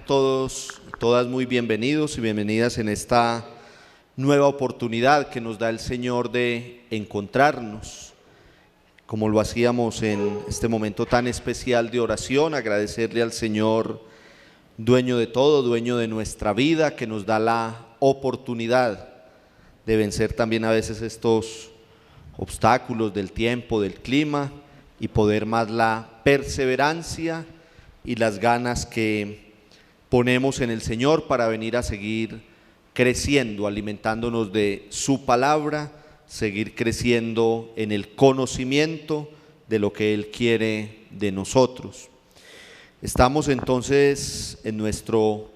todos y todas muy bienvenidos y bienvenidas en esta nueva oportunidad que nos da el Señor de encontrarnos, como lo hacíamos en este momento tan especial de oración, agradecerle al Señor, dueño de todo, dueño de nuestra vida, que nos da la oportunidad de vencer también a veces estos obstáculos del tiempo, del clima, y poder más la perseverancia y las ganas que ponemos en el Señor para venir a seguir creciendo, alimentándonos de su palabra, seguir creciendo en el conocimiento de lo que Él quiere de nosotros. Estamos entonces en nuestro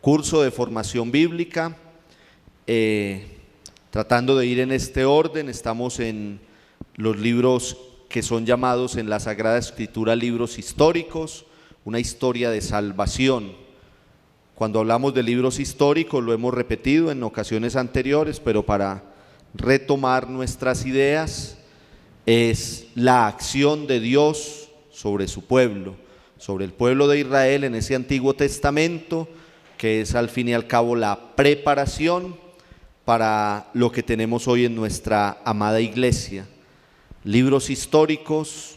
curso de formación bíblica, tratando de ir en este orden. Estamos en los libros que son llamados en la Sagrada Escritura libros históricos, una historia de salvación. Cuando hablamos de libros históricos lo hemos repetido en ocasiones anteriores, pero para retomar nuestras ideas, es la acción de Dios sobre su pueblo, sobre el pueblo de Israel en ese Antiguo Testamento, que es al fin y al cabo la preparación para lo que tenemos hoy en nuestra amada iglesia. Libros históricos,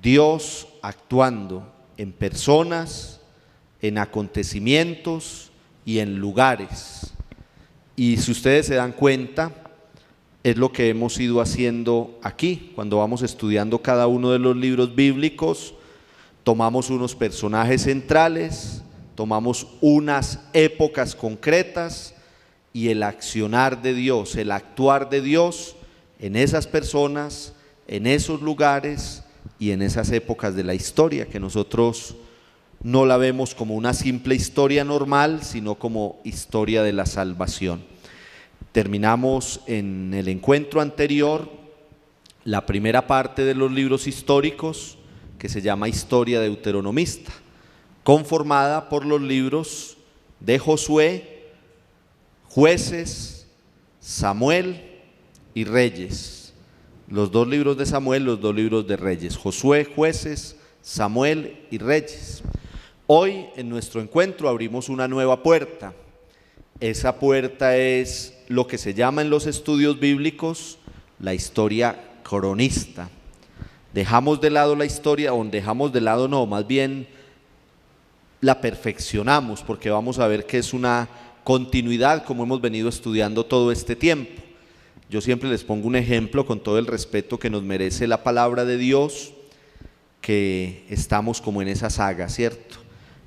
Dios actuando en personas, en acontecimientos y en lugares. Y si ustedes se dan cuenta, es lo que hemos ido haciendo aquí. Cuando vamos estudiando cada uno de los libros bíblicos, tomamos unos personajes centrales, tomamos unas épocas concretas y el accionar de Dios, el actuar de Dios en esas personas, en esos lugares y en esas épocas de la historia, que nosotros no la vemos como una simple historia normal, sino como historia de la salvación. Terminamos en el encuentro anterior la primera parte de los libros históricos, que se llama Historia Deuteronomista, conformada por los libros de Josué, Jueces, Samuel y Reyes. Los dos libros de Samuel, los dos libros de Reyes, Josué, Jueces, Samuel y Reyes. Hoy en nuestro encuentro abrimos una nueva puerta. Esa puerta es lo que se llama en los estudios bíblicos la historia cronista. Dejamos de lado la historia, o dejamos de lado no, más bien la perfeccionamos, porque vamos a ver que es una continuidad como hemos venido estudiando todo este tiempo. Yo siempre les pongo un ejemplo con todo el respeto que nos merece la palabra de Dios, que estamos como en esa saga, ¿cierto?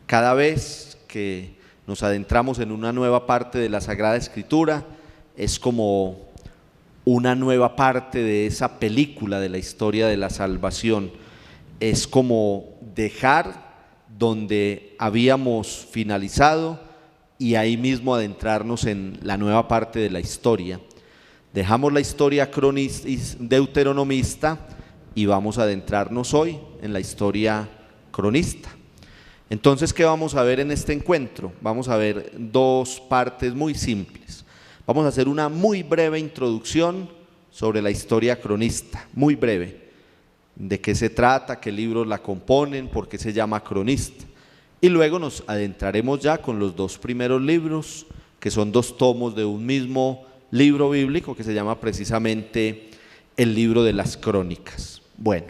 Cada vez que nos adentramos en una nueva parte de la Sagrada Escritura, es como una nueva parte de esa película de la historia de la salvación. Es como dejar donde habíamos finalizado y ahí mismo adentrarnos en la nueva parte de la historia. Dejamos la historia deuteronomista y vamos a adentrarnos hoy en la historia cronista. Entonces, ¿qué vamos a ver en este encuentro? Vamos a ver dos partes muy simples. Vamos a hacer una muy breve introducción sobre la historia cronista, muy breve. De qué se trata, qué libros la componen, por qué se llama cronista. Y luego nos adentraremos ya con los dos primeros libros, que son dos tomos de un mismo libro bíblico que se llama precisamente el libro de las crónicas. Bueno,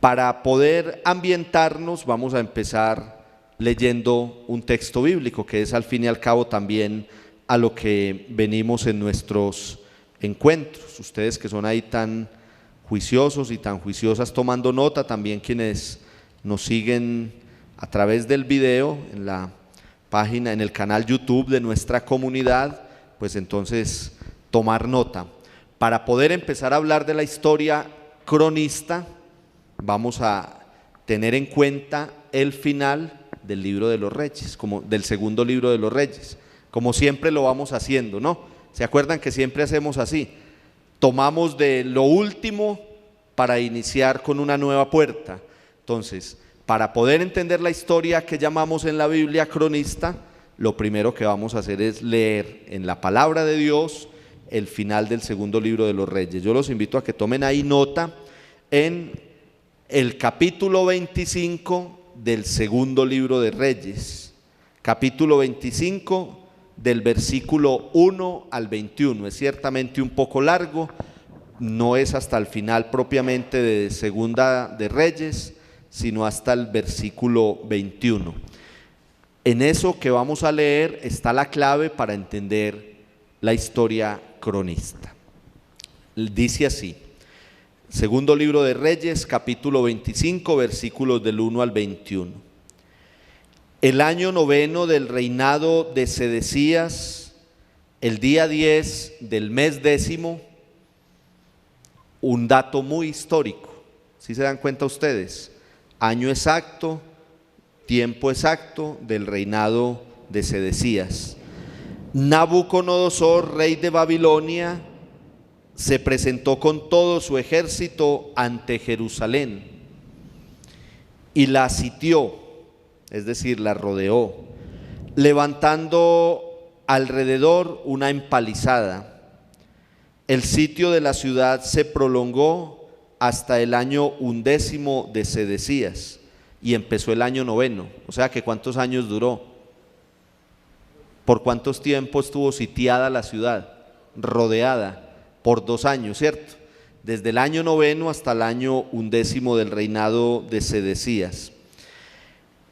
para poder ambientarnos vamos a empezar leyendo un texto bíblico, que es al fin y al cabo también a lo que venimos en nuestros encuentros. Ustedes que son ahí tan juiciosos y tan juiciosas tomando nota, también quienes nos siguen a través del video en la página, en el canal YouTube de nuestra comunidad, pues entonces tomar nota. Para poder empezar a hablar de la historia cronista, vamos a tener en cuenta el final del libro de los Reyes, como del segundo libro de los Reyes, como siempre lo vamos haciendo, ¿no? ¿Se acuerdan que siempre hacemos así? Tomamos de lo último para iniciar con una nueva puerta. Entonces, para poder entender la historia que llamamos en la Biblia cronista, lo primero que vamos a hacer es leer en la palabra de Dios el final del segundo libro de los Reyes. Yo los invito a que tomen ahí nota en el capítulo 25 del segundo libro de Reyes. capítulo 25, del versículo 1 al 21. Es ciertamente un poco largo, no es hasta el final propiamente de Segunda de Reyes, sino hasta el versículo 21. En eso que vamos a leer está la clave para entender la historia cronista. Dice así: Segundo libro de Reyes, capítulo 25, versículos del 1 al 21. El año 9 del reinado de Sedecías, el día 10 del mes 10, un dato muy histórico, ¿sí se dan cuenta ustedes? Año exacto, tiempo exacto del reinado de Sedecías. Nabucodonosor, rey de Babilonia, se presentó con todo su ejército ante Jerusalén y la sitió, es decir, la rodeó, levantando alrededor una empalizada. El sitio de la ciudad se prolongó hasta el año 11 de Sedecías y empezó el año 9. O sea que ¿cuántos años duró? ¿Por cuántos tiempos estuvo sitiada la ciudad? Rodeada. Por 2 años, ¿cierto? Desde el año 9 hasta el año 11 del reinado de Sedecías.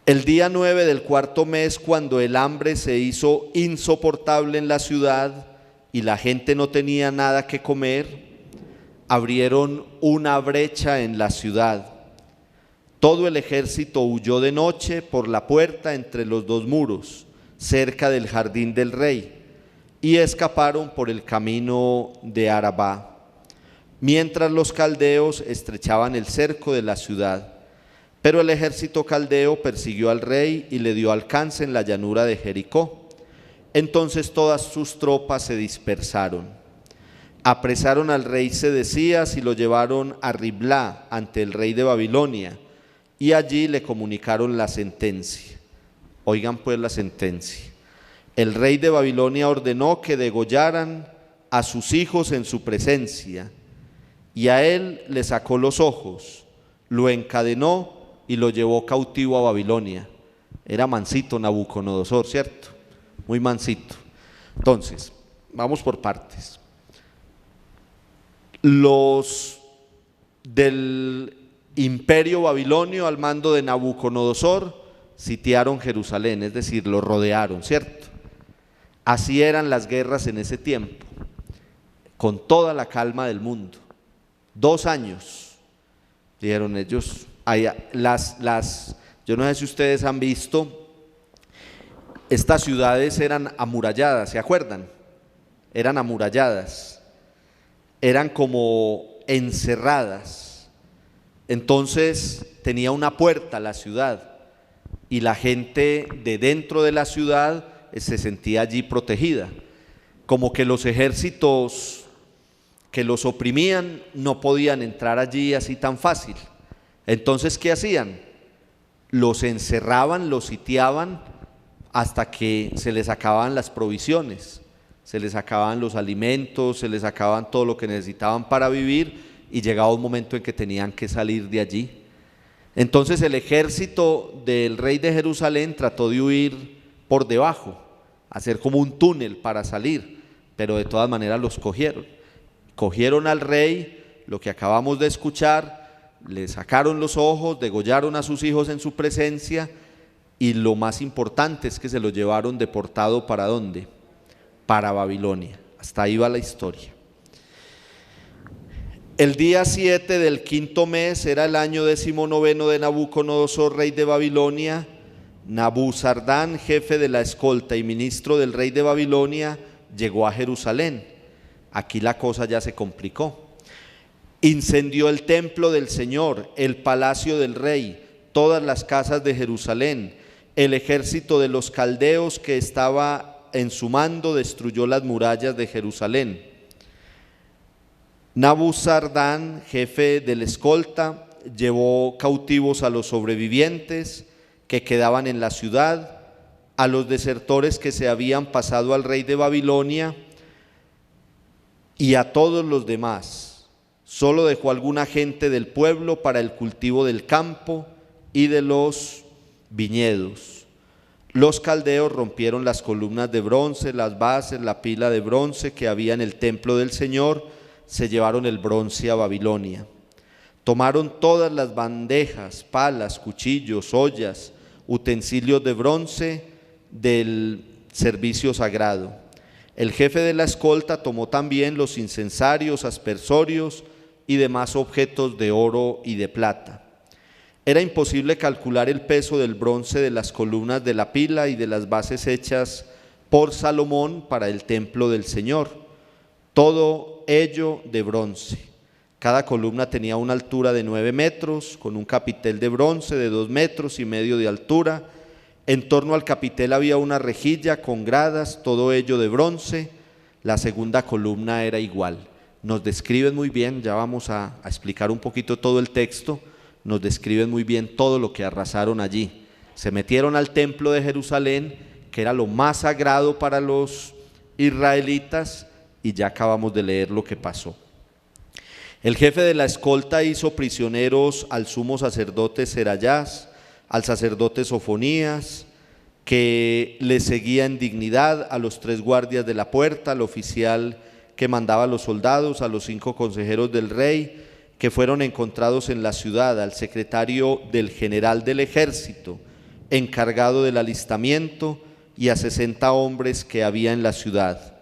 El día 9 del cuarto mes, cuando el hambre se hizo insoportable en la ciudad y la gente no tenía nada que comer, abrieron una brecha en la ciudad. Todo el ejército huyó de noche por la puerta entre los 2 muros, cerca del jardín del rey, y escaparon por el camino de Arabá, mientras los caldeos estrechaban el cerco de la ciudad. Pero el ejército caldeo persiguió al rey y le dio alcance en la llanura de Jericó. Entonces todas sus tropas se dispersaron. Apresaron al rey Sedecías y lo llevaron a Riblá ante el rey de Babilonia, y allí le comunicaron la sentencia. Oigan pues la sentencia. El rey de Babilonia ordenó que degollaran a sus hijos en su presencia, y a él le sacó los ojos, lo encadenó y lo llevó cautivo a Babilonia. Era mansito Nabucodonosor, ¿cierto? Muy mansito. Entonces, vamos por partes. Los del imperio babilonio al mando de Nabucodonosor sitiaron Jerusalén, es decir, lo rodearon, ¿cierto? Así eran las guerras en ese tiempo, con toda la calma del mundo. 2 años, dijeron ellos. Yo no sé si ustedes han visto, estas ciudades eran amuralladas, ¿se acuerdan? Eran amuralladas, eran como encerradas. Entonces tenía una puerta la ciudad y la gente de dentro de la ciudad se sentía allí protegida, como que los ejércitos que los oprimían no podían entrar allí así tan fácil. Entonces, ¿qué hacían? Los encerraban, los sitiaban hasta que se les acababan las provisiones, se les acababan los alimentos, se les acababan todo lo que necesitaban para vivir, y llegaba un momento en que tenían que salir de allí. Entonces el ejército del rey de Jerusalén trató de huir por debajo, hacer como un túnel para salir, pero de todas maneras los cogieron. Cogieron al rey, lo que acabamos de escuchar, le sacaron los ojos, degollaron a sus hijos en su presencia, y lo más importante es que se lo llevaron deportado. ¿Para dónde? Para Babilonia. Hasta ahí va la historia. El día 7 del quinto mes, era el año 19 de Nabucodonosor, rey de Babilonia. Nabuzardán, jefe de la escolta y ministro del rey de Babilonia, llegó a Jerusalén. Aquí la cosa ya se complicó. Incendió el templo del Señor, el palacio del rey, todas las casas de Jerusalén. El ejército de los caldeos que estaba en su mando destruyó las murallas de Jerusalén. Nabuzardán, jefe de la escolta, llevó cautivos a los sobrevivientes que quedaban en la ciudad, a los desertores que se habían pasado al rey de Babilonia, y a todos los demás. Solo dejó alguna gente del pueblo para el cultivo del campo y de los viñedos. Los caldeos rompieron las columnas de bronce, las bases, la pila de bronce que había en el templo del Señor, se llevaron el bronce a Babilonia. Tomaron todas las bandejas, palas, cuchillos, ollas, utensilios de bronce del servicio sagrado. El jefe de la escolta tomó también los incensarios, aspersorios y demás objetos de oro y de plata. Era imposible calcular el peso del bronce de las columnas de la pila y de las bases hechas por Salomón para el templo del Señor, todo ello de bronce. Cada columna tenía una altura de 9 metros, con un capitel de bronce de 2,5 metros de altura. En torno al capitel había una rejilla con gradas, todo ello de bronce. La segunda columna era igual. Nos describen muy bien, ya vamos a explicar un poquito todo el texto, nos describen muy bien todo lo que arrasaron allí. Se metieron al templo de Jerusalén, que era lo más sagrado para los israelitas, y ya acabamos de leer lo que pasó. El jefe de la escolta hizo prisioneros al sumo sacerdote Serayás, al sacerdote Sofonías, que le seguía en dignidad, a los 3 guardias de la puerta, al oficial que mandaba a los soldados, a los 5 consejeros del rey, que fueron encontrados en la ciudad, al secretario del general del ejército, encargado del alistamiento, y a 60 hombres que había en la ciudad.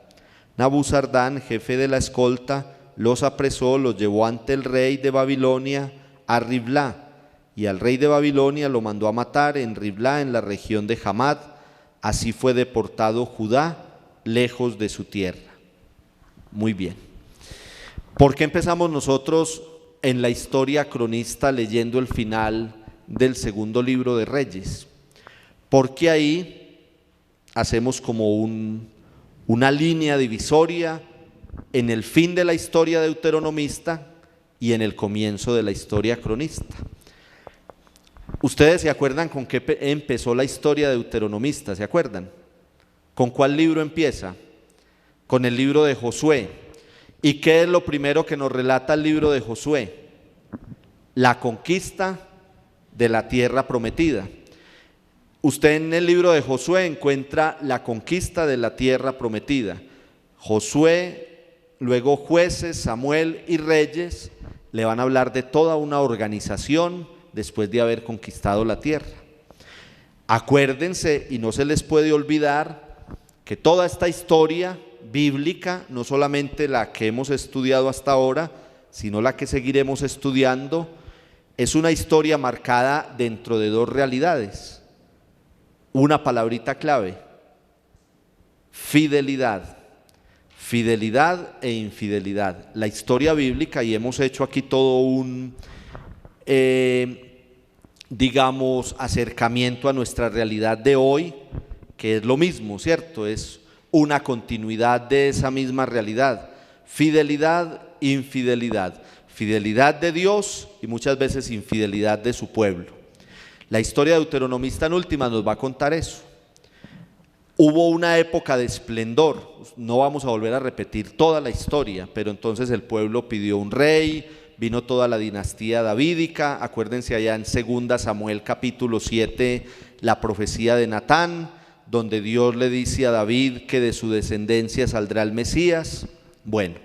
Nabuzardán, jefe de la escolta, los apresó, los llevó ante el rey de Babilonia a Riblá, y al rey de Babilonia lo mandó a matar en Riblá, en la región de Hamad. Así fue deportado Judá lejos de su tierra. Muy bien. ¿Por qué empezamos nosotros en la historia cronista leyendo el final del segundo libro de Reyes? Porque ahí hacemos como una línea divisoria en el fin de la historia deuteronomista y en el comienzo de la historia cronista. ¿Ustedes se acuerdan con qué empezó la historia deuteronomista? ¿Se acuerdan? ¿Con cuál libro empieza? Con el libro de Josué. ¿Y qué es lo primero que nos relata el libro de Josué? La conquista de la tierra prometida. Usted en el libro de Josué encuentra la conquista de la tierra prometida. Josué, luego jueces, Samuel y Reyes le van a hablar de toda una organización después de haber conquistado la tierra. Acuérdense, y no se les puede olvidar, que toda esta historia bíblica, no solamente la que hemos estudiado hasta ahora, sino la que seguiremos estudiando, es una historia marcada dentro de 2 realidades. Una palabrita clave: fidelidad. Fidelidad e infidelidad. La historia bíblica, y hemos hecho aquí todo un acercamiento a nuestra realidad de hoy, que es lo mismo, ¿cierto? Es una continuidad de esa misma realidad. Fidelidad, infidelidad. Fidelidad de Dios y muchas veces infidelidad de su pueblo. La historia deuteronomista en última nos va a contar eso. Hubo una época de esplendor, no vamos a volver a repetir toda la historia, pero entonces el pueblo pidió un rey, vino toda la dinastía davídica. Acuérdense allá en 2 Samuel capítulo 7, la profecía de Natán, donde Dios le dice a David que de su descendencia saldrá el Mesías. Bueno,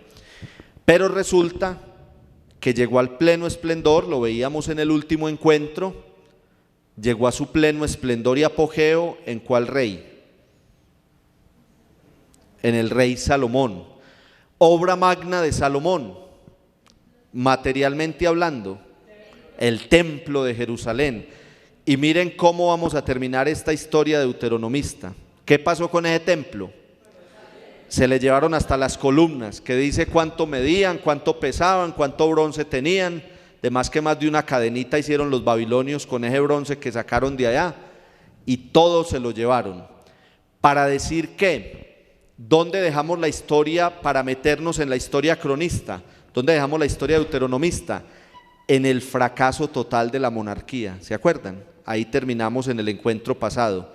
pero resulta que llegó al pleno esplendor, lo veíamos en el último encuentro, llegó a su pleno esplendor y apogeo, ¿en cuál rey? En el rey Salomón. Obra magna de Salomón, materialmente hablando, el templo de Jerusalén. Y miren cómo vamos a terminar esta historia deuteronomista. ¿Qué pasó con ese templo? Se le llevaron hasta las columnas, que dice cuánto medían, cuánto pesaban, cuánto bronce tenían. De más que más de una cadenita hicieron los babilonios con ese bronce que sacaron de allá, y todo se lo llevaron. Para decir que, ¿dónde dejamos la historia para meternos en la historia cronista? ¿Dónde dejamos la historia deuteronomista? En el fracaso total de la monarquía, ¿se acuerdan? Ahí terminamos en el encuentro pasado.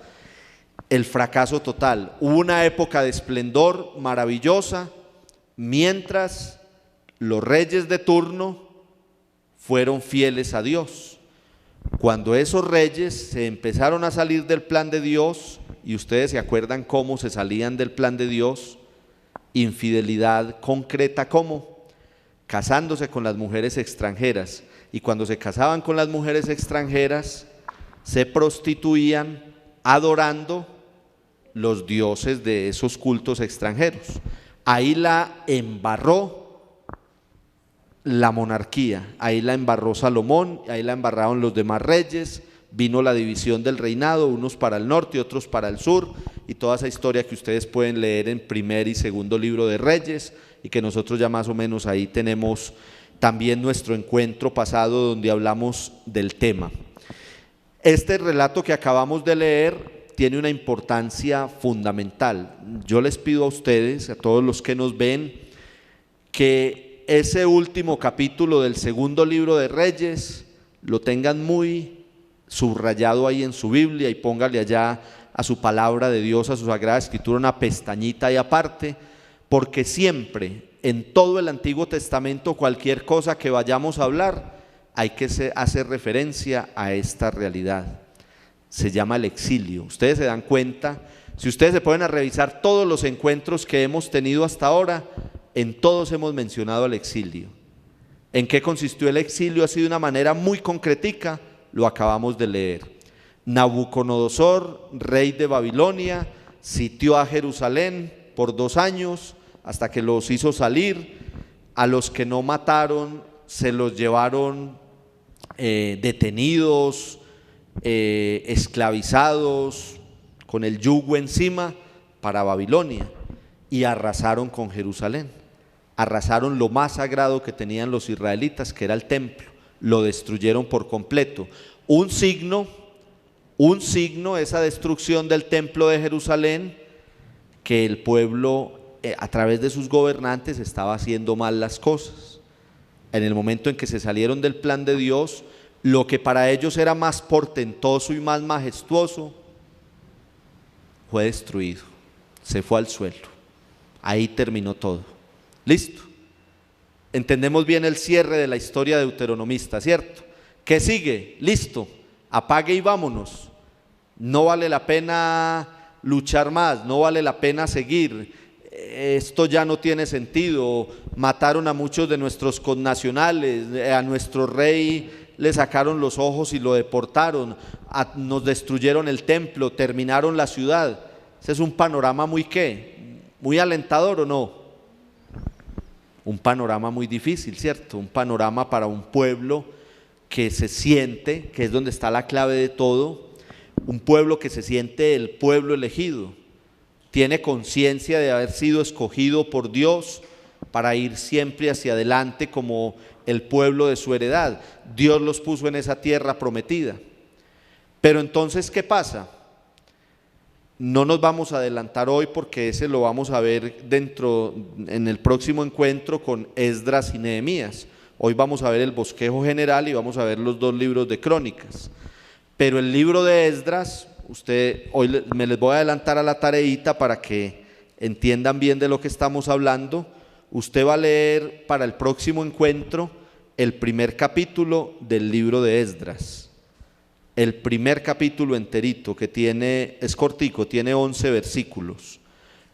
El fracaso total. Hubo una época de esplendor maravillosa, mientras los reyes de turno fueron fieles a Dios. Cuando esos reyes se empezaron a salir del plan de Dios, y ustedes se acuerdan cómo se salían del plan de Dios, infidelidad concreta, ¿cómo? Casándose con las mujeres extranjeras, y cuando se casaban con las mujeres extranjeras, se prostituían adorando los dioses de esos cultos extranjeros. Ahí la embarró la monarquía, ahí la embarró Salomón, ahí la embarraron los demás reyes, vino la división del reinado, unos para el norte y otros para el sur, y toda esa historia que ustedes pueden leer en primer y segundo libro de Reyes, y que nosotros ya más o menos ahí tenemos también nuestro encuentro pasado donde hablamos del tema. Este relato que acabamos de leer tiene una importancia fundamental. Yo les pido a ustedes, a todos los que nos ven, que ese último capítulo del segundo libro de Reyes lo tengan muy subrayado ahí en su Biblia, y póngale allá a su palabra de Dios, a su Sagrada Escritura, una pestañita ahí aparte, porque siempre en todo el Antiguo Testamento, cualquier cosa que vayamos a hablar, hay que hacer referencia a esta realidad. Se llama el exilio. Ustedes se dan cuenta, si ustedes se ponen a revisar todos los encuentros que hemos tenido hasta ahora, en todos hemos mencionado el exilio. ¿En qué consistió el exilio? Así de una manera muy concretica, lo acabamos de leer. Nabucodonosor, rey de Babilonia, sitió a Jerusalén por 2 años hasta que los hizo salir. A los que no mataron se los llevaron detenidos, esclavizados, con el yugo encima, para Babilonia, y arrasaron con Jerusalén. Arrasaron lo más sagrado que tenían los israelitas, que era el templo. Lo destruyeron por completo. Un signo, esa destrucción del templo de Jerusalén, que el pueblo a través de sus gobernantes estaba haciendo mal las cosas. En el momento en que se salieron del plan de Dios, lo que para ellos era más portentoso y más majestuoso fue destruido, se fue al suelo. Ahí terminó todo. Listo. Entendemos bien el cierre de la historia deuteronomista, ¿cierto? ¿Qué sigue? Listo, apague y vámonos. No vale la pena luchar más, no vale la pena seguir. Esto ya no tiene sentido. Mataron a muchos de nuestros connacionales, a nuestro rey le sacaron los ojos y lo deportaron, nos destruyeron el templo, terminaron la ciudad. Ese es un panorama muy muy alentador, ¿o no? Un panorama muy difícil, ¿cierto? Un panorama para un pueblo que se siente, que es donde está la clave de todo, un pueblo que se siente el pueblo elegido, tiene conciencia de haber sido escogido por Dios para ir siempre hacia adelante como el pueblo de su heredad. Dios los puso en esa tierra prometida. Pero entonces, ¿qué pasa? No nos vamos a adelantar hoy porque ese lo vamos a ver en el próximo encuentro con Esdras y Nehemías. Hoy vamos a ver el bosquejo general y vamos a ver los 2 libros de Crónicas. Pero el libro de Esdras, hoy me les voy a adelantar a la tareita para que entiendan bien de lo que estamos hablando. Usted va a leer para el próximo encuentro el primer capítulo del libro de Esdras. El primer capítulo enterito, que es cortico, tiene 11 versículos.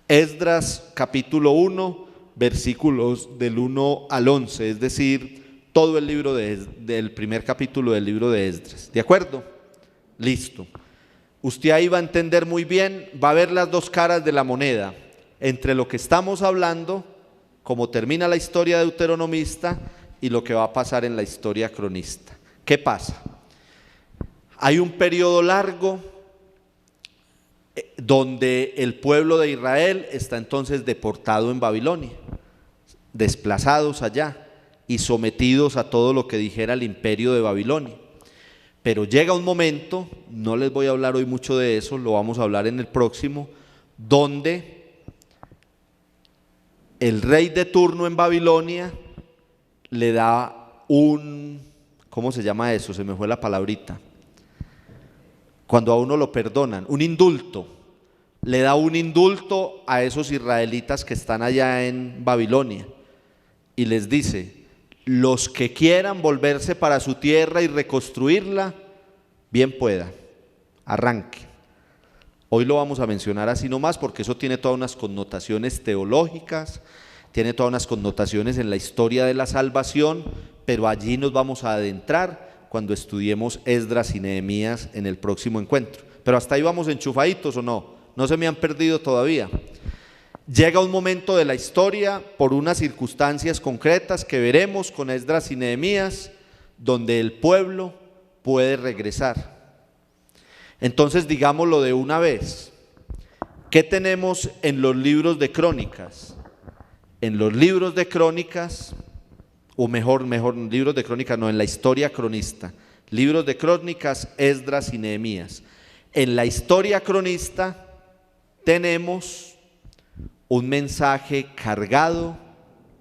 Esdras capítulo 1, versículos del 1 al 11, es decir, todo el libro del primer capítulo del libro de Esdras. ¿De acuerdo? Listo. Usted ahí va a entender muy bien, va a ver las 2 caras de la moneda, entre lo que estamos hablando, cómo termina la historia deuteronomista, y lo que va a pasar en la historia cronista. ¿Qué pasa? Hay un periodo largo donde el pueblo de Israel está entonces deportado en Babilonia, desplazados allá y sometidos a todo lo que dijera el imperio de Babilonia. Pero llega un momento, no les voy a hablar hoy mucho de eso, lo vamos a hablar en el próximo, donde el rey de turno en Babilonia le da ¿cómo se llama eso? Se me fue la palabrita. Cuando a uno lo perdonan, un indulto. Le da un indulto a esos israelitas que están allá en Babilonia y les dice: los que quieran volverse para su tierra y reconstruirla, Bien pueda, arranque. Hoy lo vamos a mencionar así nomás porque eso tiene todas unas connotaciones teológicas, tiene todas unas connotaciones en la historia de la salvación, pero allí nos vamos a adentrar cuando estudiemos Esdras y Nehemías en el próximo encuentro. Pero hasta ahí vamos enchufaditos, ¿o no? No se me han perdido todavía. Llega un momento de la historia por unas circunstancias concretas que veremos con Esdras y Nehemías, donde el pueblo puede regresar. Entonces digámoslo de una vez. ¿Qué tenemos en los libros de crónicas? En los libros de crónicas, o mejor, libros de crónicas no, en la historia cronista. Libros de crónicas, Esdras y Nehemías. En la historia cronista tenemos un mensaje cargado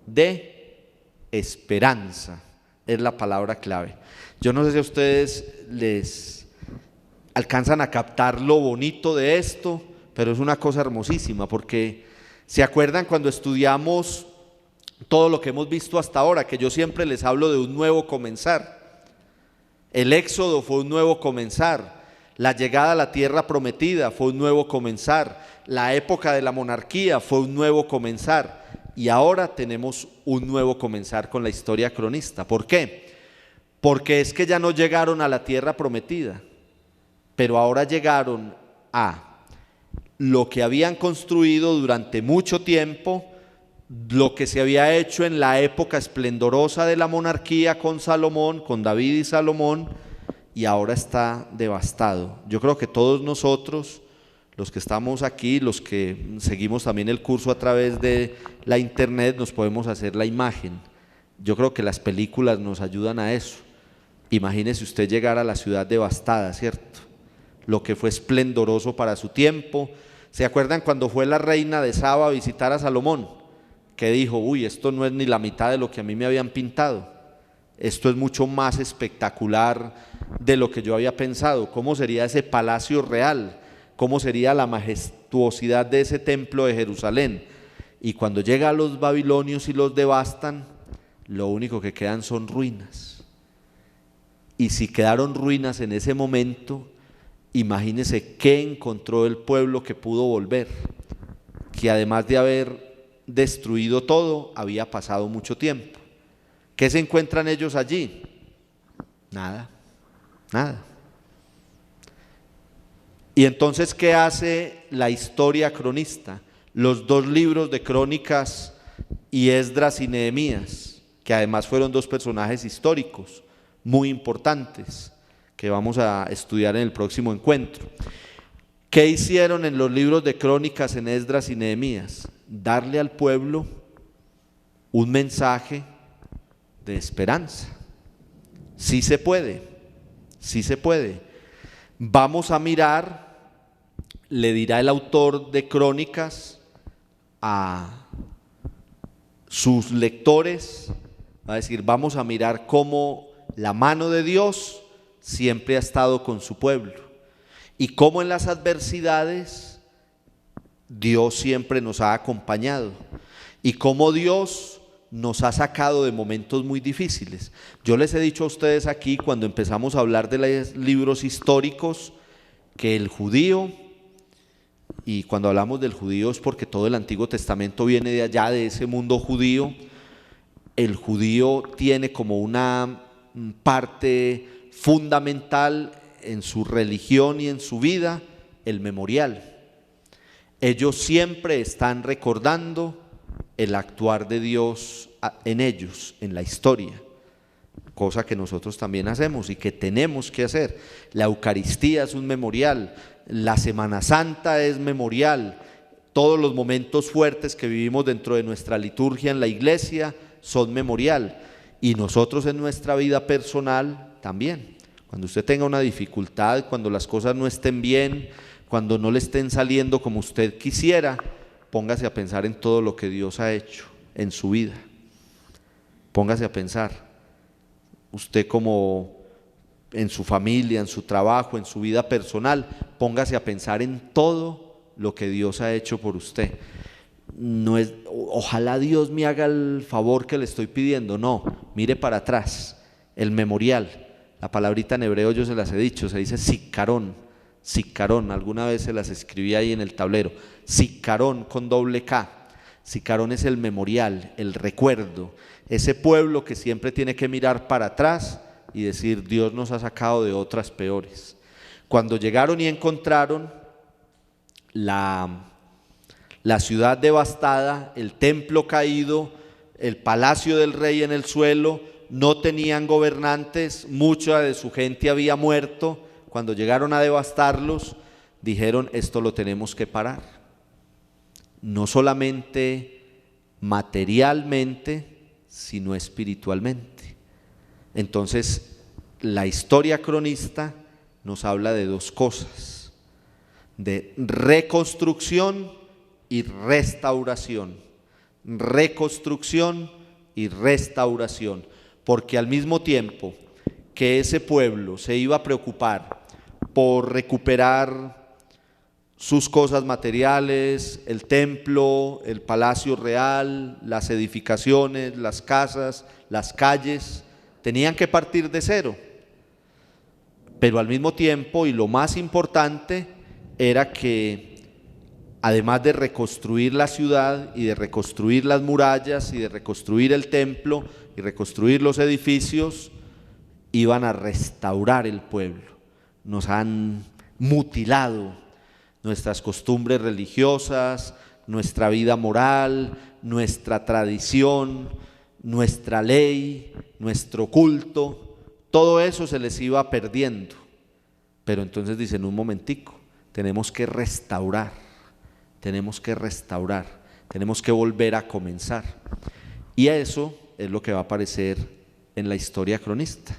de esperanza. Es la palabra clave. Yo no sé si a ustedes les alcanzan a captar lo bonito de esto, pero es una cosa hermosísima, porque ¿se acuerdan cuando estudiamos todo lo que hemos visto hasta ahora? Que yo siempre les hablo de un nuevo comenzar. El éxodo fue un nuevo comenzar, la llegada a la tierra prometida fue un nuevo comenzar, la época de la monarquía fue un nuevo comenzar, y ahora tenemos un nuevo comenzar con la historia cronista. ¿Por qué? Porque es que ya no llegaron a la tierra prometida, pero ahora llegaron a lo que habían construido durante mucho tiempo, lo que se había hecho en la época esplendorosa de la monarquía con Salomón, con David y Salomón, y ahora está devastado. Yo creo que todos nosotros, los que estamos aquí, los que seguimos también el curso a través de la internet, nos podemos hacer la imagen. Yo creo que las películas nos ayudan a eso. Imagínese usted llegar a la ciudad devastada, ¿cierto? Lo que fue esplendoroso para su tiempo. ¿Se acuerdan cuando fue la reina de Saba a visitar a Salomón? Que dijo, uy, esto no es ni la mitad de lo que a mí me habían pintado. Esto es mucho más espectacular de lo que yo había pensado. ¿Cómo sería ese palacio real? ¿Cómo sería la majestuosidad de ese templo de Jerusalén? Y cuando llega a los babilonios y los devastan, lo único que quedan son ruinas. Y si quedaron ruinas en ese momento, imagínense qué encontró el pueblo que pudo volver, que además de haber destruido todo, había pasado mucho tiempo. ¿Qué se encuentran ellos allí? Nada, nada. Y entonces, ¿qué hace la historia cronista? Los dos libros de crónicas y Esdras y Nehemías, que además fueron dos personajes históricos muy importantes, que vamos a estudiar en el próximo encuentro. ¿Qué hicieron en los libros de crónicas en Esdras y Nehemías? Darle al pueblo un mensaje de esperanza. Sí se puede, sí se puede. Vamos a mirar, le dirá el autor de crónicas a sus lectores, va a decir, vamos a mirar cómo la mano de Dios siempre ha estado con su pueblo y cómo en las adversidades Dios siempre nos ha acompañado y cómo Dios nos ha sacado de momentos muy difíciles. Yo les he dicho a ustedes aquí cuando empezamos a hablar de los libros históricos que el judío, y cuando hablamos del judío es porque todo el Antiguo Testamento viene de allá, de ese mundo judío, el judío tiene como una parte fundamental en su religión y en su vida, el memorial. Ellos siempre están recordando el actuar de Dios en ellos, en la historia, cosa que nosotros también hacemos y que tenemos que hacer. La Eucaristía es un memorial, la Semana Santa es memorial, todos los momentos fuertes que vivimos dentro de nuestra liturgia en la iglesia son memorial, y nosotros en nuestra vida personal también. Cuando usted tenga una dificultad, cuando las cosas no estén bien, cuando no le estén saliendo como usted quisiera, póngase a pensar en todo lo que Dios ha hecho en su vida. Póngase a pensar, usted como en su familia, en su trabajo, en su vida personal, póngase a pensar en todo lo que Dios ha hecho por usted. No es, ojalá Dios me haga el favor que le estoy pidiendo, no, mire para atrás, el memorial, La palabrita en hebreo yo se las he dicho, se dice sicarón, sicarón, alguna vez se las escribí ahí en el tablero, sicarón con doble K. Sicarón es el memorial, el recuerdo, ese pueblo que siempre tiene que mirar para atrás y decir, Dios nos ha sacado de otras peores. Cuando llegaron y encontraron la ciudad devastada, el templo caído, el palacio del rey en el suelo, no tenían gobernantes, mucha de su gente había muerto. Cuando llegaron a devastarlos, dijeron, esto lo tenemos que parar. No solamente materialmente, sino espiritualmente. Entonces, la historia cronista nos habla de dos cosas, de reconstrucción y restauración. Reconstrucción y restauración, porque al mismo tiempo que ese pueblo se iba a preocupar por recuperar sus cosas materiales, el templo, el palacio real, las edificaciones, las casas, las calles, tenían que partir de cero. Pero al mismo tiempo, y lo más importante, era que además de reconstruir la ciudad y de reconstruir las murallas y de reconstruir el templo y reconstruir los edificios, iban a restaurar el pueblo. Nos han mutilado nuestras costumbres religiosas, nuestra vida moral, nuestra tradición, nuestra ley, nuestro culto, todo eso se les iba perdiendo. Pero entonces dicen, un momentico, tenemos que restaurar, tenemos que volver a comenzar. Y eso es lo que va a aparecer en la historia cronista.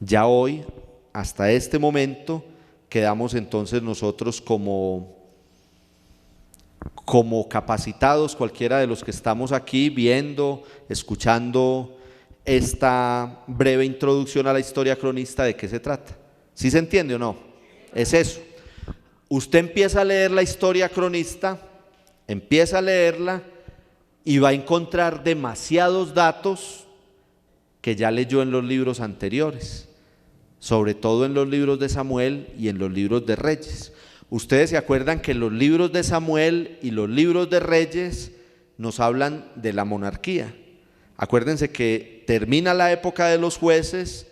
Ya hoy, hasta este momento, quedamos entonces nosotros como capacitados, cualquiera de los que estamos aquí viendo, escuchando esta breve introducción a la historia cronista. ¿De qué se trata? ¿Sí se entiende o no? Es eso. Usted empieza a leer la historia cronista, empieza a leerla y va a encontrar demasiados datos que ya leyó en los libros anteriores, sobre todo en los libros de Samuel y en los libros de Reyes. Ustedes se acuerdan que los libros de Samuel y los libros de Reyes nos hablan de la monarquía. Acuérdense que termina la época de los jueces,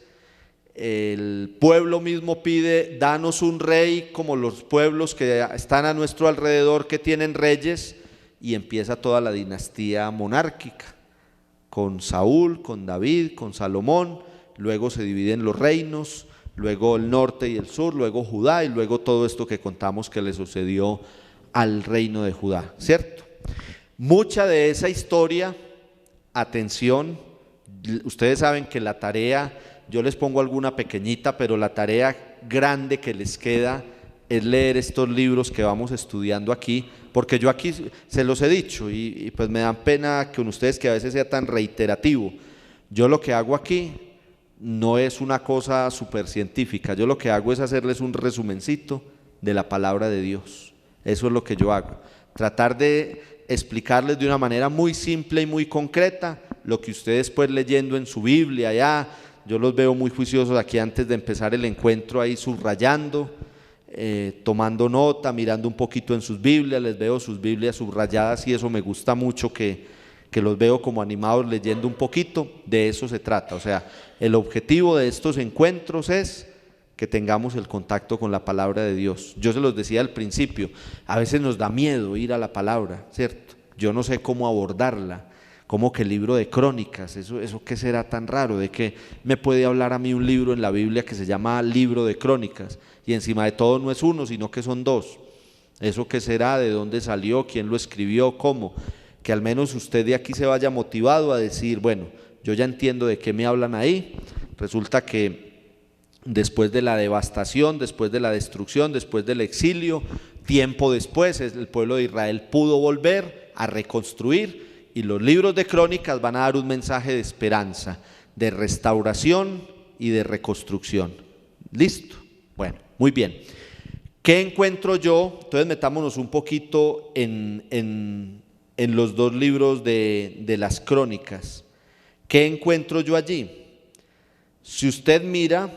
el pueblo mismo pide, danos un rey como los pueblos que están a nuestro alrededor que tienen reyes, y empieza toda la dinastía monárquica, con Saúl, con David, con Salomón. Luego se dividen los reinos, luego el norte y el sur, luego Judá, y luego todo esto que contamos que le sucedió al reino de Judá, ¿cierto? Mucha de esa historia, atención, ustedes saben que la tarea, yo les pongo alguna pequeñita, pero la tarea grande que les queda es leer estos libros que vamos estudiando aquí, porque yo aquí se los he dicho y pues me dan pena con ustedes que a veces sea tan reiterativo. Yo lo que hago aquí no es una cosa súper científica, yo lo que hago es hacerles un resumencito de la palabra de Dios. Eso es lo que yo hago, tratar de explicarles de una manera muy simple y muy concreta lo que ustedes pues leyendo en su Biblia allá, yo los veo muy juiciosos aquí antes de empezar el encuentro ahí subrayando, tomando nota, mirando un poquito en sus Biblias, les veo sus Biblias subrayadas y eso me gusta mucho que los veo como animados leyendo un poquito. De eso se trata, o sea, el objetivo de estos encuentros es que tengamos el contacto con la palabra de Dios. Yo se los decía al principio, a veces nos da miedo ir a la palabra, ¿cierto? Yo no sé cómo abordarla, como que el libro de Crónicas, eso qué será tan raro, de que me puede hablar a mí un libro en la Biblia que se llama libro de Crónicas, y encima de todo no es uno, sino que son dos. ¿Eso qué será? ¿De dónde salió? ¿Quién lo escribió? ¿Cómo? Que al menos usted de aquí se vaya motivado a decir, bueno, yo ya entiendo de qué me hablan ahí. Resulta que después de la devastación, después de la destrucción, después del exilio, tiempo después, el pueblo de Israel pudo volver a reconstruir, y los libros de Crónicas van a dar un mensaje de esperanza, de restauración y de reconstrucción. ¿Listo? Bueno, muy bien. ¿Qué encuentro yo? Entonces metámonos un poquito en los dos libros de las Crónicas. ¿Qué encuentro yo allí? Si usted mira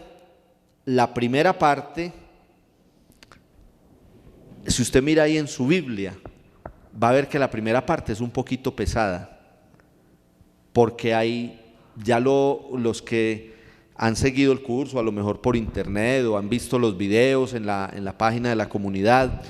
la primera parte, si usted mira ahí en su Biblia, va a ver que la primera parte es un poquito pesada, porque hay ya los que han seguido el curso, a lo mejor por internet o han visto los videos en la página de la comunidad.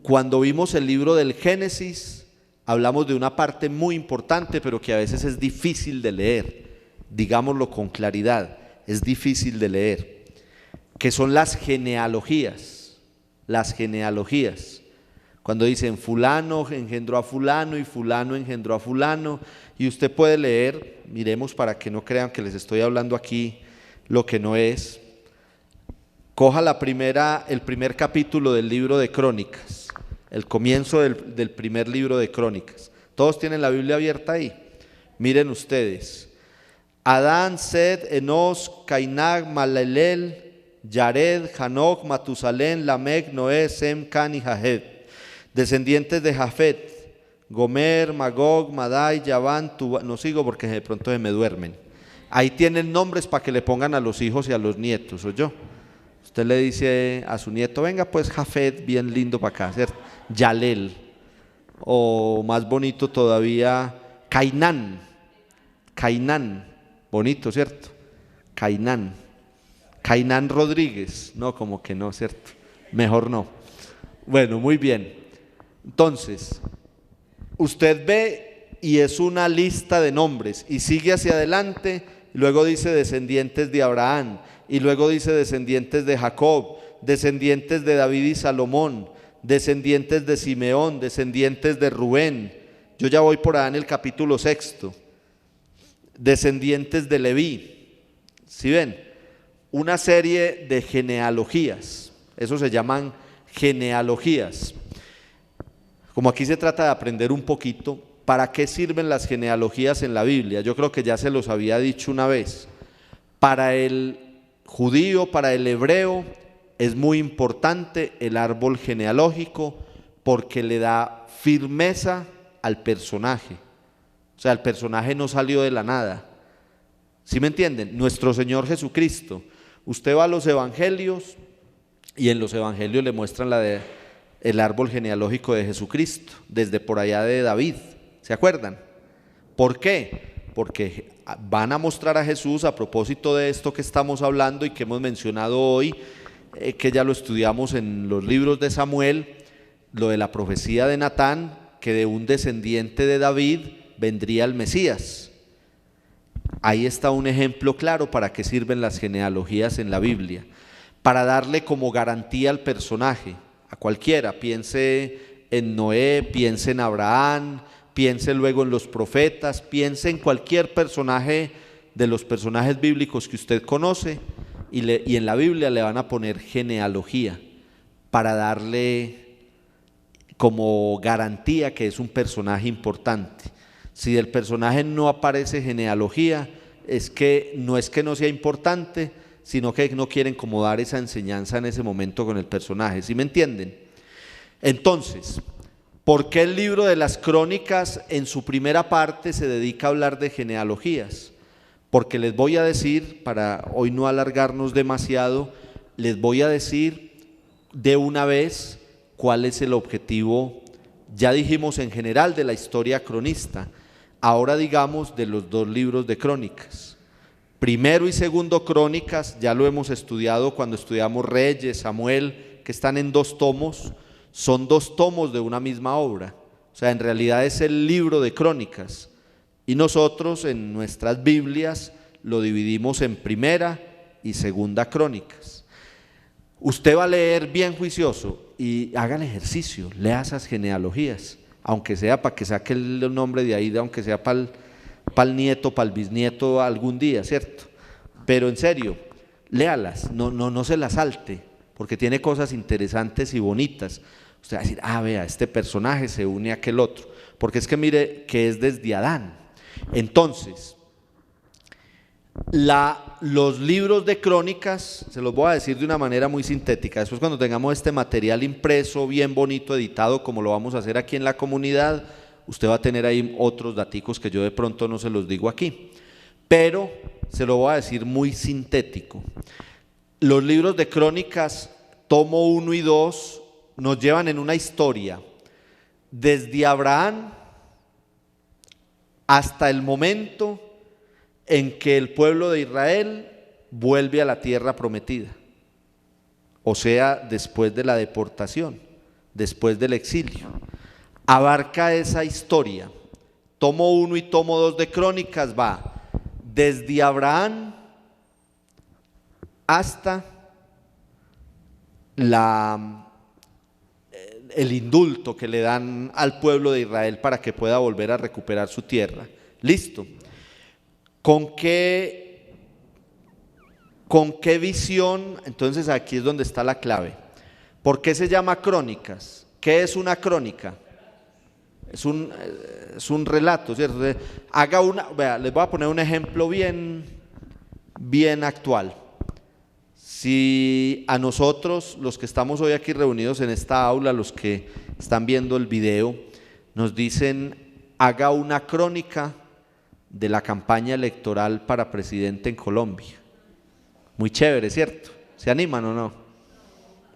Cuando vimos el libro del Génesis, hablamos de una parte muy importante, pero que a veces es difícil de leer, digámoslo con claridad, es difícil de leer, que son las genealogías. Las genealogías. Cuando dicen fulano engendró a fulano y fulano engendró a fulano, y usted puede leer, miremos para que no crean que les estoy hablando aquí lo que no es. Coja el primer capítulo del libro de Crónicas, el comienzo del primer libro de Crónicas. Todos tienen la Biblia abierta ahí. Miren ustedes. Adán, Sed, Enos, Cainán, Malaleel, Yared, Hanoc, Matusalén, Lamec, Noé, Sem, Can y Jafet. Descendientes de Jafet, Gomer, Magog, Madai, Yaván, Tubal. No sigo porque de pronto se me duermen. Ahí tienen nombres para que le pongan a los hijos y a los nietos, ¿oyó? Usted le dice a su nieto, venga pues Jafet, bien lindo para acá, ¿cierto? Yalel, o más bonito todavía, Cainán, bonito, ¿cierto? Cainán Rodríguez, no, como que no, ¿cierto? Mejor no. Bueno, muy bien. Entonces, usted ve y es una lista de nombres y sigue hacia adelante, y luego dice descendientes de Abraham, y luego dice descendientes de Jacob, descendientes de David y Salomón, descendientes de Simeón, descendientes de Rubén. Yo ya voy por ahí en el capítulo 6. Descendientes de Leví. ¿Sí ven? Una serie de genealogías. Eso se llaman genealogías. Como aquí se trata de aprender un poquito, ¿para qué sirven las genealogías en la Biblia? Yo creo que ya se los había dicho una vez. Para el judío, para el hebreo, es muy importante el árbol genealógico porque le da firmeza al personaje. O sea, el personaje no salió de la nada. ¿Sí me entienden? Nuestro Señor Jesucristo. Usted va a los evangelios y en los evangelios le muestran el árbol genealógico de Jesucristo, desde por allá de David. ¿Se acuerdan? ¿Por qué? Porque van a mostrar a Jesús a propósito de esto que estamos hablando y que hemos mencionado hoy, que ya lo estudiamos en los libros de Samuel, lo de la profecía de Natán, que de un descendiente de David vendría el Mesías. Ahí está un ejemplo claro para qué sirven las genealogías en la Biblia, para darle como garantía al personaje, a cualquiera. Piense en Noé, piense en Abraham, piense luego en los profetas, piense en cualquier personaje de los personajes bíblicos que usted conoce y en la Biblia le van a poner genealogía para darle como garantía que es un personaje importante. Si del personaje no aparece genealogía, no es que no sea importante, sino que no quieren como dar esa enseñanza en ese momento con el personaje. ¿Sí me entienden? Entonces, ¿por qué el libro de las Crónicas en su primera parte se dedica a hablar de genealogías? Porque les voy a decir, para hoy no alargarnos demasiado, les voy a decir de una vez cuál es el objetivo, ya dijimos en general de la historia cronista, ahora digamos de los dos libros de Crónicas. Primero y segundo Crónicas, ya lo hemos estudiado cuando estudiamos Reyes, Samuel, que están en 2 tomos, son 2 tomos de una misma obra. O sea, en realidad es el libro de Crónicas. Y nosotros en nuestras Biblias lo dividimos en primera y segunda Crónicas. Usted va a leer bien juicioso y haga el ejercicio, lea esas genealogías, aunque sea para que saque el nombre de ahí, aunque sea para el nieto, para el bisnieto algún día, ¿cierto? Pero en serio, léalas, no se las salte, porque tiene cosas interesantes y bonitas. Usted va a decir, vea, este personaje se une a aquel otro, porque es que mire que es desde Adán. Entonces, los libros de Crónicas, se los voy a decir de una manera muy sintética, después cuando tengamos este material impreso, bien bonito, editado, como lo vamos a hacer aquí en la comunidad, usted va a tener ahí otros daticos que yo de pronto no se los digo aquí. pero se lo voy a decir muy sintético. Los libros de Crónicas, tomo 1 y 2, nos llevan en una historia desde Abraham hasta el momento en que el pueblo de Israel vuelve a la tierra prometida, o sea, después de la deportación, después del exilio. Abarca esa historia. Tomo 1 y tomo 2 de Crónicas va desde Abraham hasta el indulto que le dan al pueblo de Israel para que pueda volver a recuperar su tierra. Listo. ¿Con qué visión? Entonces aquí es donde está la clave. ¿Por qué se llama Crónicas? ¿Qué es una crónica? Es un relato, ¿cierto? Vea, les voy a poner un ejemplo bien actual. Si a nosotros, los que estamos hoy aquí reunidos en esta aula, los que están viendo el video, nos dicen, haga una crónica de la campaña electoral para presidente en Colombia. Muy chévere, ¿cierto? ¿Se animan o no?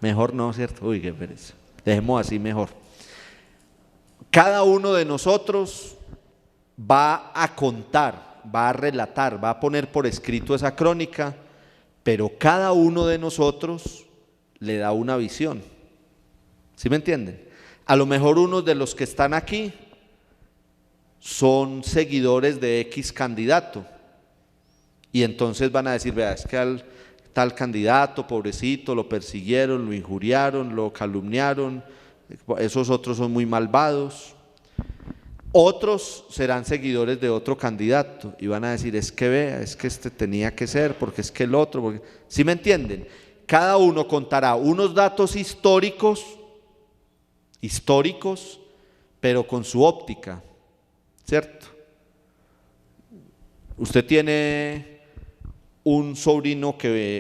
Mejor no, ¿cierto? Uy, qué pereza. Dejemos así mejor. Cada uno de nosotros va a contar, va a relatar, va a poner por escrito esa crónica, pero cada uno de nosotros le da una visión. ¿Sí me entienden? A lo mejor unos de los que están aquí son seguidores de X candidato y entonces van a decir, vea, es que al tal candidato, pobrecito, lo persiguieron, lo injuriaron, lo calumniaron, esos otros son muy malvados. Otros serán seguidores de otro candidato y van a decir, es que vea, es que este tenía que ser, porque es que el otro, porque... ¿Sí me entienden? Cada uno contará unos datos históricos, pero con su óptica, ¿cierto? Usted tiene un sobrino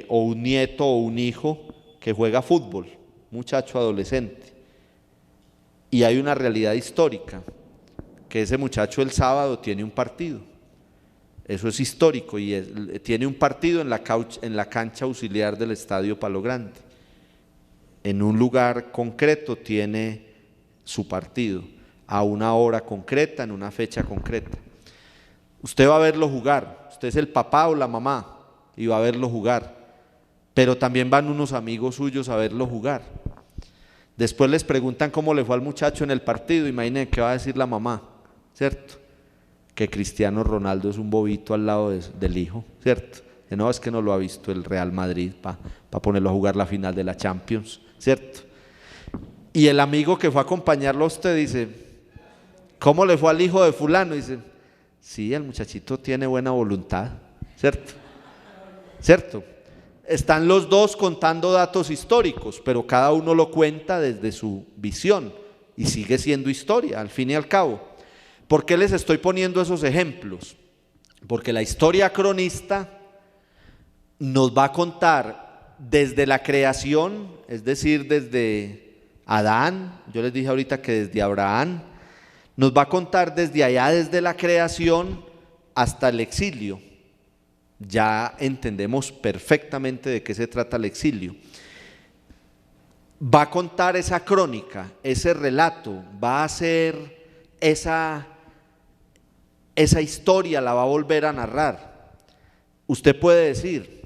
o un nieto o un hijo que juega fútbol, muchacho adolescente, y hay una realidad histórica, que ese muchacho el sábado tiene un partido. Eso es histórico y tiene un partido en la cancha auxiliar del Estadio Palo Grande. En un lugar concreto tiene su partido, a una hora concreta, en una fecha concreta. Usted va a verlo jugar, usted es el papá o la mamá y va a verlo jugar, pero también van unos amigos suyos a verlo jugar. Después les preguntan cómo le fue al muchacho en el partido, imaginen qué va a decir la mamá, ¿cierto? Que Cristiano Ronaldo es un bobito al lado del hijo, ¿cierto? Que no, es que no lo ha visto el Real Madrid para ponerlo a jugar la final de la Champions, ¿cierto? Y el amigo que fue a acompañarlo a usted dice, ¿cómo le fue al hijo de fulano? Dice, sí, el muchachito tiene buena voluntad, ¿cierto? ¿Cierto? Están los dos contando datos históricos, pero cada uno lo cuenta desde su visión y sigue siendo historia, al fin y al cabo. ¿Por qué les estoy poniendo esos ejemplos? Porque la historia cronista nos va a contar desde la creación, es decir, desde Adán, yo les dije ahorita que desde Abraham, nos va a contar desde allá, desde la creación hasta el exilio. Ya entendemos perfectamente de qué se trata el exilio. Va a contar esa crónica, ese relato, va a hacer esa historia, la va a volver a narrar. Usted puede decir,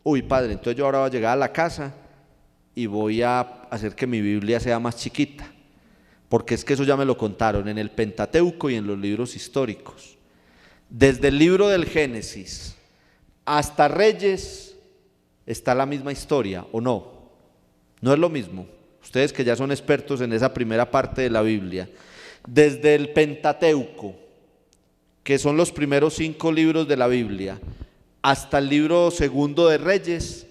uy padre, entonces yo ahora voy a llegar a la casa y voy a hacer que mi Biblia sea más chiquita, porque es que eso ya me lo contaron en el Pentateuco y en los libros históricos. Desde el libro del Génesis hasta Reyes está la misma historia, ¿o no? No es lo mismo. Ustedes que ya son expertos en esa primera parte de la Biblia, desde el Pentateuco, que son los primeros 5 libros de la Biblia, hasta el libro segundo de Reyes,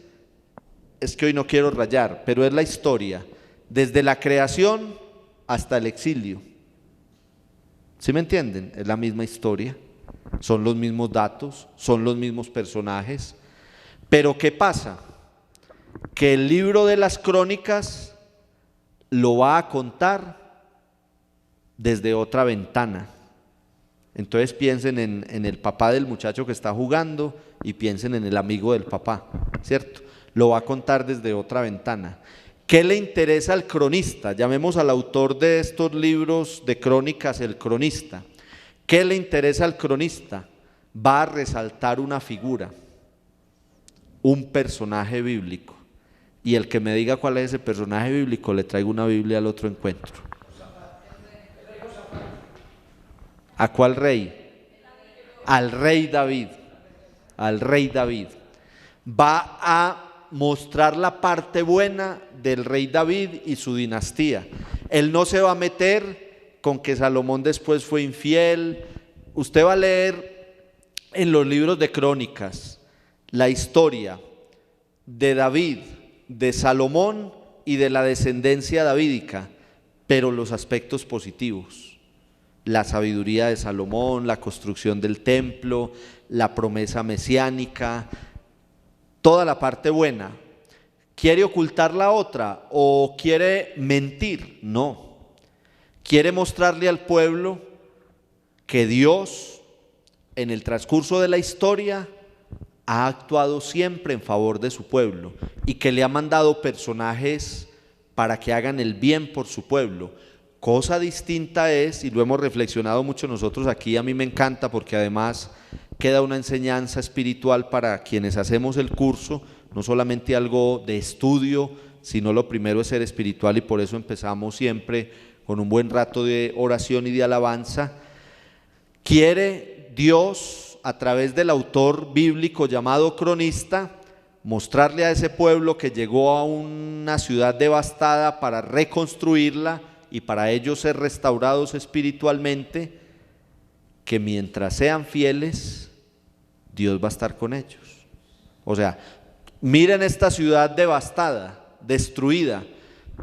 es que hoy no quiero rayar, pero es la historia, desde la creación hasta el exilio. ¿Sí me entienden? Es la misma historia. Son los mismos datos, son los mismos personajes, pero ¿qué pasa? Que el libro de las Crónicas lo va a contar desde otra ventana, Entonces piensen en el papá del muchacho que está jugando y piensen en el amigo del papá, ¿cierto? Lo va a contar desde otra ventana. ¿Qué le interesa al cronista? Llamemos al autor de estos libros de crónicas el cronista. ¿Qué le interesa al cronista? Va a resaltar una figura, un personaje bíblico. Y el que me diga cuál es ese personaje bíblico, le traigo una Biblia al otro encuentro. ¿A cuál rey? Al rey David. Al rey David. Va a mostrar la parte buena del rey David y su dinastía. Él no se va a meter con que Salomón después fue infiel. Usted va a leer en los libros de crónicas la historia de David, de Salomón y de la descendencia davídica, pero los aspectos positivos, la sabiduría de Salomón, la construcción del templo, la promesa mesiánica, toda la parte buena. ¿Quiere ocultar la otra o quiere mentir? No. Quiere mostrarle al pueblo que Dios, en el transcurso de la historia, ha actuado siempre en favor de su pueblo y que le ha mandado personajes para que hagan el bien por su pueblo. Cosa distinta es, y lo hemos reflexionado mucho nosotros aquí, a mí me encanta porque además queda una enseñanza espiritual para quienes hacemos el curso, no solamente algo de estudio, sino lo primero es ser espiritual y por eso empezamos siempre con un buen rato de oración y de alabanza. Quiere Dios, a través del autor bíblico llamado cronista, mostrarle a ese pueblo que llegó a una ciudad devastada para reconstruirla y para ellos ser restaurados espiritualmente, que mientras sean fieles, Dios va a estar con ellos. O sea, miren esta ciudad devastada, destruida.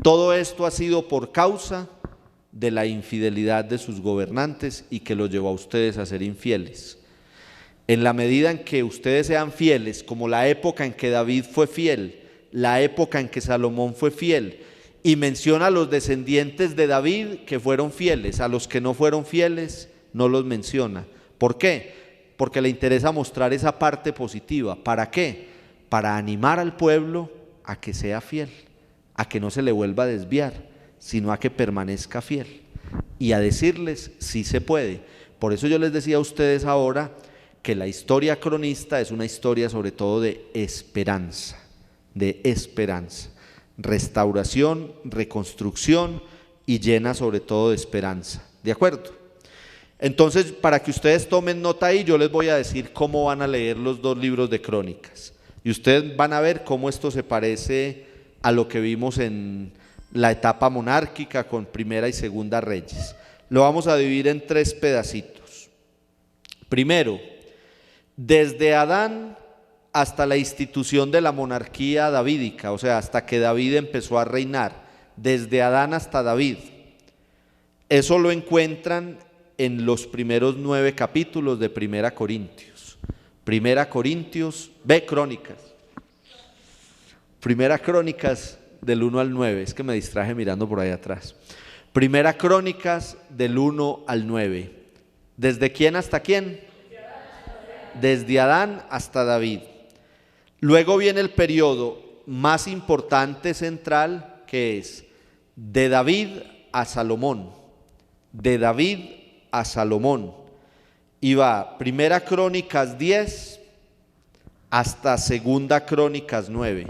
Todo esto ha sido por causa de la infidelidad de sus gobernantes y que los llevó a ustedes a ser infieles. En la medida en que ustedes sean fieles, como la época en que David fue fiel, la época en que Salomón fue fiel, y menciona a los descendientes de David que fueron fieles, a los que no fueron fieles no los menciona. ¿Por qué? Porque le interesa mostrar esa parte positiva. ¿Para qué? Para animar al pueblo a que sea fiel, a que no se le vuelva a desviar, sino a que permanezca fiel y a decirles sí se puede. Por eso yo les decía a ustedes ahora que la historia cronista es una historia sobre todo de esperanza, restauración, reconstrucción y llena sobre todo de esperanza. ¿De acuerdo? Entonces, para que ustedes tomen nota ahí, yo les voy a decir cómo van a leer los dos libros de crónicas. Y ustedes van a ver cómo esto se parece a lo que vimos en la etapa monárquica con Primera y Segunda Reyes. Lo vamos a dividir en 3 pedacitos. Primero, desde Adán hasta la institución de la monarquía davídica, o sea, hasta que David empezó a reinar, desde Adán hasta David. Eso lo encuentran en los primeros 9 capítulos de Primera Corintios. Primera Corintios, Crónicas. Primera Crónicas del 1 al 9, es que me distraje mirando por ahí atrás. Primera Crónicas del 1 al 9. ¿Desde quién hasta quién? Desde Adán hasta David. Luego viene el periodo más importante central, que es de David a Salomón. De David a Salomón. Y va Primera Crónicas 10 hasta Segunda Crónicas 9.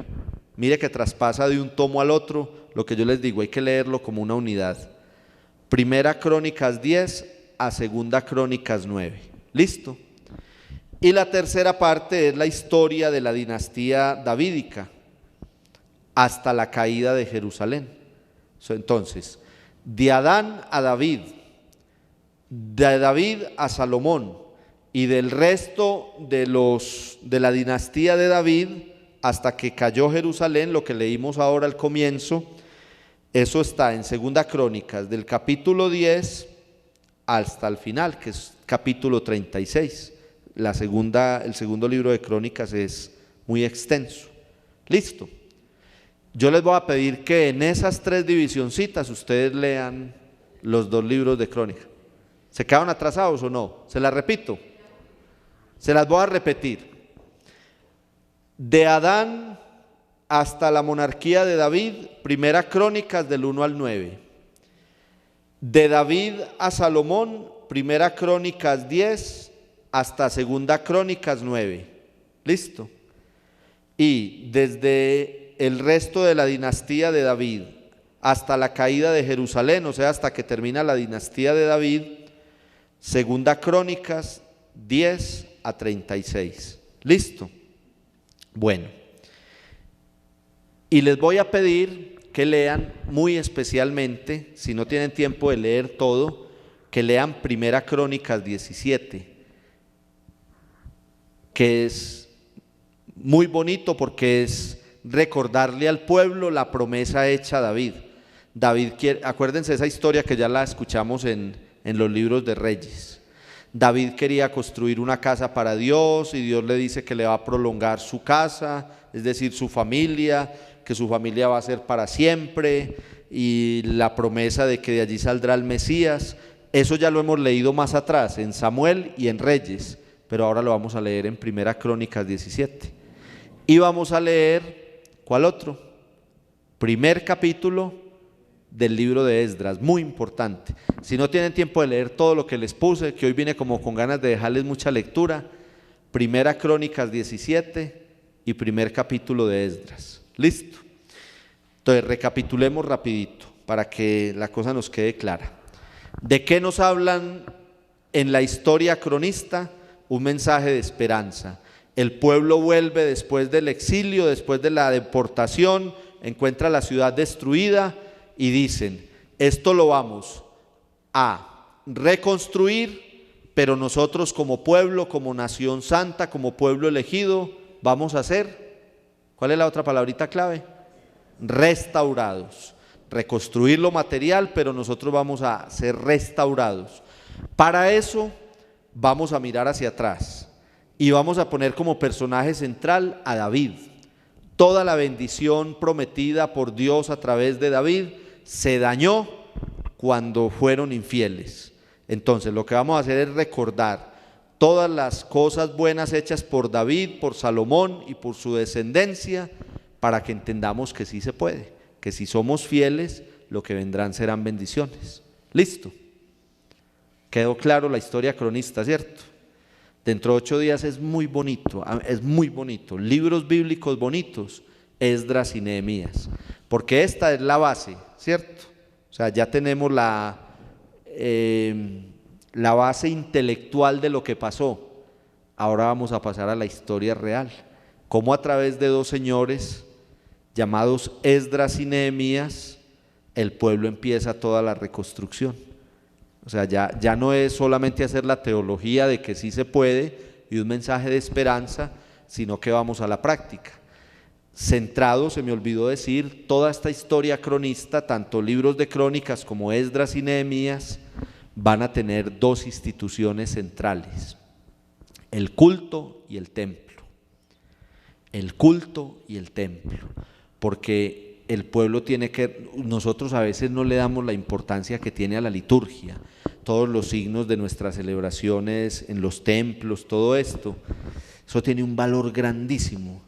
Mire que traspasa de un tomo al otro, lo que yo les digo, hay que leerlo como una unidad. Primera Crónicas 10 a Segunda Crónicas 9. ¿Listo? Y la tercera parte es la historia de la dinastía davídica hasta la caída de Jerusalén. Entonces, de Adán a David, de David a Salomón y del resto de la dinastía de David hasta que cayó Jerusalén, lo que leímos ahora al comienzo, eso está en Segunda Crónicas, del capítulo 10 hasta el final, que es capítulo 36. El segundo libro de Crónicas es muy extenso. Listo. Yo les voy a pedir que en esas 3 divisioncitas ustedes lean los 2 libros de Crónicas. ¿Se quedaron atrasados o no? ¿Se las repito? Se las voy a repetir. De Adán hasta la monarquía de David, Primera Crónicas del 1 al 9. De David a Salomón, Primera Crónicas 10 hasta Segunda Crónicas 9. ¿Listo? Y desde el resto de la dinastía de David hasta la caída de Jerusalén, o sea, hasta que termina la dinastía de David, Segunda Crónicas 10 a 36. ¿Listo? Bueno, y les voy a pedir que lean muy especialmente, si no tienen tiempo de leer todo, que lean Primera Crónicas 17, que es muy bonito porque es recordarle al pueblo la promesa hecha a David. David quiere, acuérdense esa historia que ya la escuchamos en los libros de Reyes. David quería construir una casa para Dios y Dios le dice que le va a prolongar su casa, es decir, su familia, que su familia va a ser para siempre, y la promesa de que de allí saldrá el Mesías. Eso ya lo hemos leído más atrás, en Samuel y en Reyes, pero ahora lo vamos a leer en Primera Crónicas 17. Y vamos a leer, ¿cuál otro? Primer capítulo del libro de Esdras, muy importante. Si no tienen tiempo de leer todo lo que les puse, que hoy vine como con ganas de dejarles mucha lectura, Primera Crónicas 17 y primer capítulo de Esdras. ¿Listo? Entonces recapitulemos rapidito para que la cosa nos quede clara. ¿De qué nos hablan en la historia cronista? Un mensaje de esperanza. El pueblo vuelve después del exilio, después de la deportación, encuentra la ciudad destruida y dicen, esto lo vamos a reconstruir, pero nosotros como pueblo, como nación santa, como pueblo elegido, vamos a ser, ¿cuál es la otra palabrita clave? Restaurados. Reconstruir lo material, pero nosotros vamos a ser restaurados. Para eso vamos a mirar hacia atrás y vamos a poner como personaje central a David. Toda la bendición prometida por Dios a través de David se dañó cuando fueron infieles. Entonces lo que vamos a hacer es recordar todas las cosas buenas hechas por David, por Salomón y por su descendencia, para que entendamos que sí se puede, que si somos fieles, lo que vendrán serán bendiciones. ¿Listo? Quedó claro la historia cronista, ¿cierto? Dentro de 8 días es muy bonito, libros bíblicos bonitos, Esdras y Nehemías, porque esta es la base, ¿cierto? O sea, ya tenemos la base intelectual de lo que pasó. Ahora vamos a pasar a la historia real, cómo a través de 2 señores llamados Esdras y Nehemías, el pueblo empieza toda la reconstrucción. O sea, ya no es solamente hacer la teología de que sí se puede y un mensaje de esperanza, sino que vamos a la práctica. Centrado, se me olvidó decir, toda esta historia cronista, tanto libros de crónicas como Esdras y Nehemías, van a tener 2 instituciones centrales: el culto y el templo. El culto y el templo, porque el pueblo tiene que, nosotros a veces no le damos la importancia que tiene a la liturgia, todos los signos de nuestras celebraciones en los templos, todo esto, eso tiene un valor grandísimo.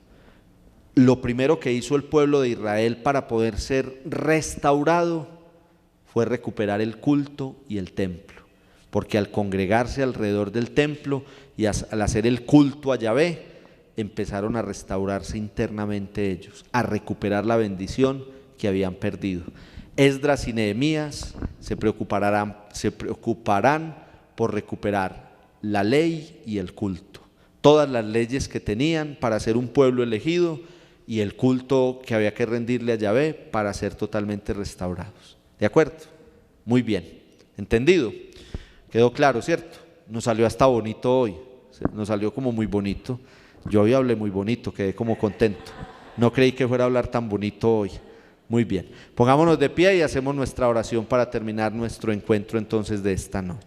Lo primero que hizo el pueblo de Israel para poder ser restaurado fue recuperar el culto y el templo, porque al congregarse alrededor del templo y al hacer el culto a Yahvé, empezaron a restaurarse internamente ellos, a recuperar la bendición que habían perdido. Esdras y Nehemías se preocuparán por recuperar la ley y el culto, todas las leyes que tenían para ser un pueblo elegido y el culto que había que rendirle a Yahvé para ser totalmente restaurados. ¿De acuerdo? Muy bien, ¿entendido? Quedó claro, ¿cierto? Nos salió hasta bonito hoy, nos salió como muy bonito. Yo hoy hablé muy bonito, quedé como contento. No creí que fuera a hablar tan bonito hoy. Muy bien, pongámonos de pie y hacemos nuestra oración para terminar nuestro encuentro entonces de esta noche.